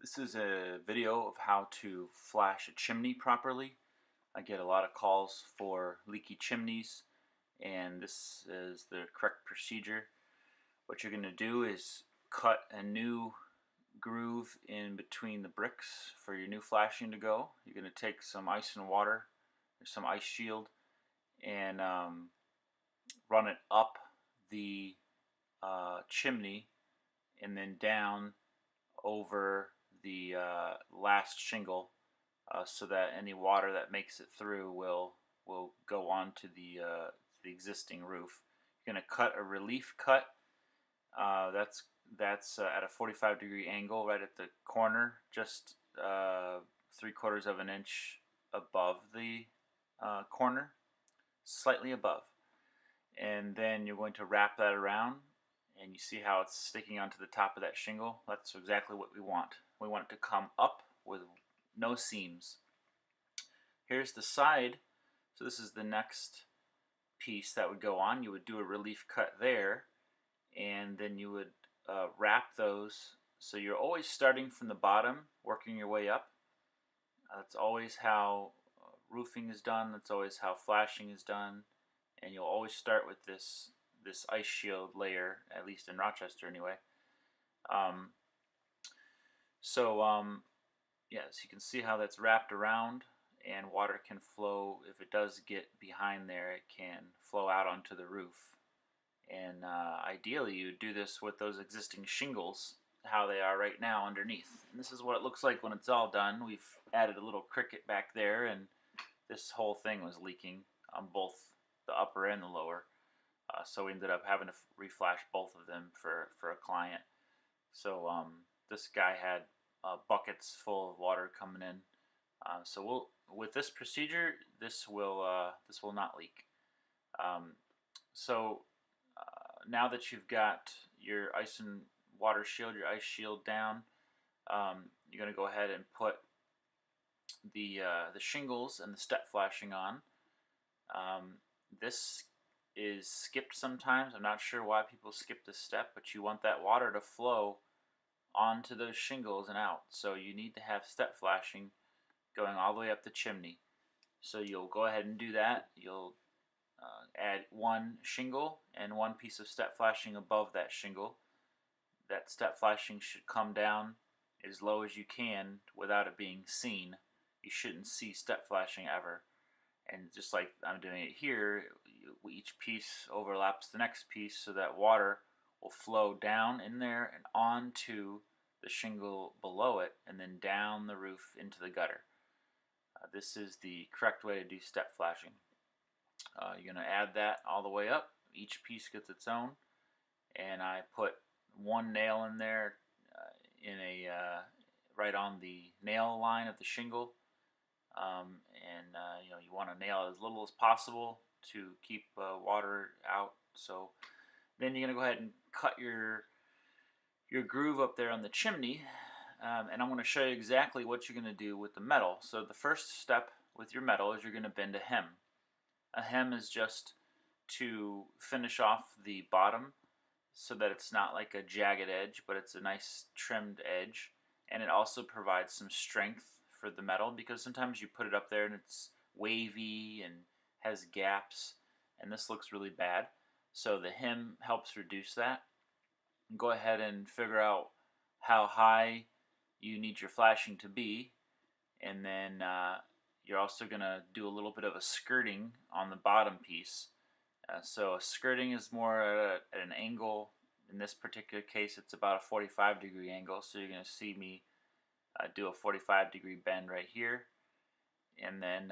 This is a video of how to flash a chimney properly. I get a lot of calls for leaky chimneys, and this is the correct procedure. What you're going to do is cut a new groove in between the bricks for your new flashing to go. You're going to take some ice and water, or some ice shield, and run it up the chimney and then down over the last shingle, so that any water that makes it through will go on to the existing roof. You're going to cut a relief cut. That's at a 45-degree angle right at the corner, just 3/4 of an inch above the corner, slightly above. And then you're going to wrap that around, and you see how it's sticking onto the top of that shingle. That's exactly what we want. We want it to come up with no seams. Here's the side. So this is the next piece that would go on. You would do a relief cut there, and then you would wrap those. So you're always starting from the bottom, working your way up. That's always how roofing is done. That's always how flashing is done. And you'll always start with this ice shield layer, at least in Rochester anyway. Yes, you can see how that's wrapped around, and water can flow. If it does get behind there, it can flow out onto the roof. And ideally you do this with those existing shingles, how they are right now underneath. And this is what it looks like when it's all done. We've added a little cricket back there, and this whole thing was leaking on both the upper and the lower. So we ended up having to reflash both of them for a client. So this guy had buckets full of water coming in. So with this procedure, this will not leak. Now that you've got your ice and water shield, your ice shield down, you're going to go ahead and put the shingles and the step flashing on. This is skipped sometimes. I'm not sure why people skip this step, but you want that water to flow onto those shingles and out. So you need to have step flashing going all the way up the chimney. So you'll go ahead and do that. You'll add one shingle and one piece of step flashing above that shingle. That step flashing should come down as low as you can without it being seen. You shouldn't see step flashing ever. And just like I'm doing it here, each piece overlaps the next piece, so that water will flow down in there and onto the shingle below it, and then down the roof into the gutter. This is the correct way to do step flashing. You're going to add that all the way up. Each piece gets its own, and I put one nail in there right on the nail line of the shingle. You want to nail as little as possible to keep water out. So then you're going to go ahead and cut your groove up there on the chimney, and I'm going to show you exactly what you're going to do with the metal. So the first step with your metal is you're going to bend a hem. A hem is just to finish off the bottom so that it's not like a jagged edge, but it's a nice trimmed edge. And it also provides some strength for the metal, because sometimes you put it up there and it's wavy and has gaps, and this looks really bad. So the hem helps reduce that. Go ahead and figure out how high you need your flashing to be, and then you're also going to do a little bit of a skirting on the bottom piece. So a skirting is more at an angle. In this particular case, it's about a 45-degree angle, so you're going to see me do a 45-degree bend right here. And then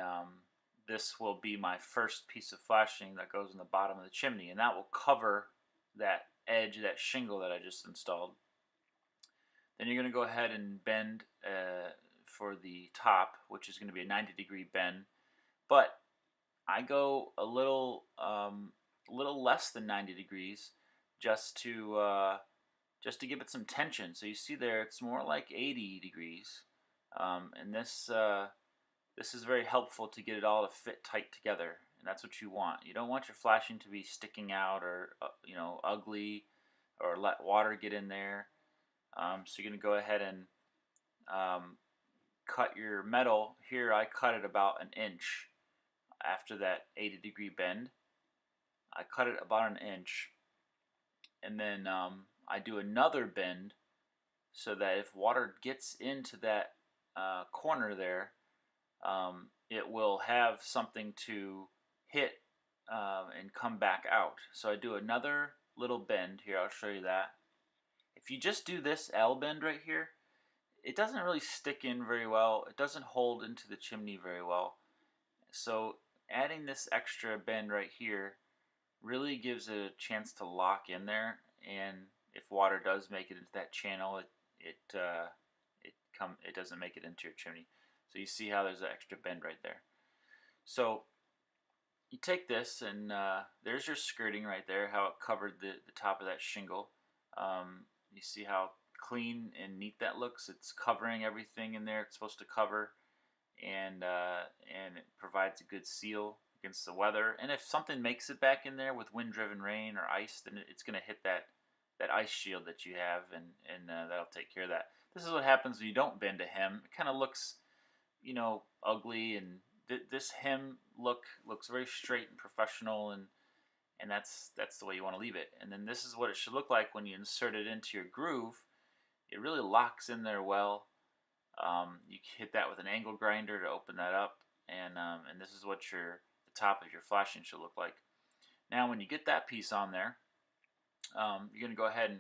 this will be my first piece of flashing that goes in the bottom of the chimney, and that will cover that edge, that shingle that I just installed. Then you're going to go ahead and bend for the top, which is going to be a 90-degree bend, but I go a little less than 90 degrees just to give it some tension. So you see there, it's more like 80 degrees, and this is very helpful to get it all to fit tight together, and that's what you want. You don't want your flashing to be sticking out or ugly, or let water get in there. So you're going to go ahead and cut your metal. Here I cut it about an inch after that 80-degree bend. I cut it about an inch, and then I do another bend so that if water gets into that corner there, it will have something to hit and come back out. So I do another little bend here. I'll show you that. If you just do this L bend right here, it doesn't really stick in very well. It doesn't hold into the chimney very well. So adding this extra bend right here really gives it a chance to lock in there, and if water does make it into that channel, it doesn't make it into your chimney. So you see how there's an extra bend right there. So you take this, and there's your skirting right there, how it covered the top of that shingle. You see how clean and neat that looks. It's covering everything in there it's supposed to cover, and it provides a good seal against the weather. And if something makes it back in there with wind-driven rain or ice, then it's going to hit that ice shield that you have, and that'll take care of that. This is what happens when you don't bend a hem. It kind of looks, ugly, and this hem looks very straight and professional, and that's the way you want to leave it. And then this is what it should look like when you insert it into your groove. It really locks in there well. You hit that with an angle grinder to open that up, and this is what the top of your flashing should look like. Now when you get that piece on there, you're going to go ahead and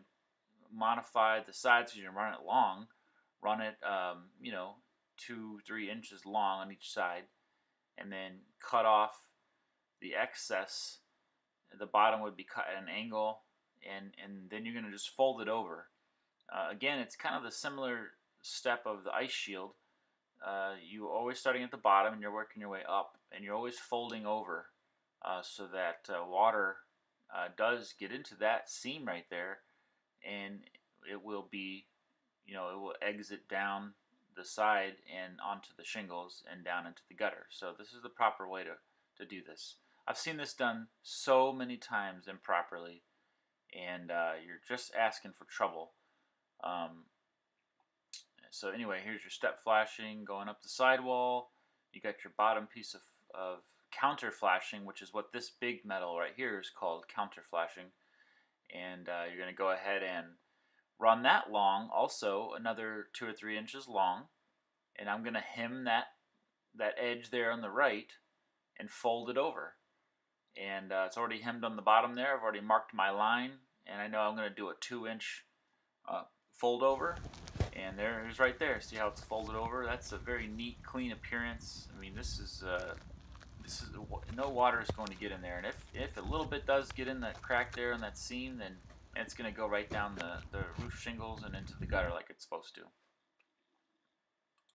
modify the sides. You're going to run it long. Run it 2-3 inches long on each side, and then cut off the excess. The bottom would be cut at an angle, and then you're going to just fold it over. Again, it's kind of the similar step of the ice shield. You're always starting at the bottom and you're working your way up, and you're always folding over so that water does get into that seam right there, and it will be, it will exit down the side and onto the shingles and down into the gutter. So this is the proper way to do this. I've seen this done so many times improperly, and you're just asking for trouble. So anyway, here's your step flashing going up the sidewall. You got your bottom piece of counter flashing, which is what this big metal right here is called, counter flashing. And you're going to go ahead and run that long, also another 2 or 3 inches long. And I'm going to hem that edge there on the right and fold it over. And it's already hemmed on the bottom there. I've already marked my line, and I know I'm going to do a 2-inch fold over, and there it is right there. See how it's folded over? That's a very neat, clean appearance. I mean, this is no water is going to get in there, and if a little bit does get in that crack there on that seam, then it's going to go right down the roof shingles and into the gutter like it's supposed to.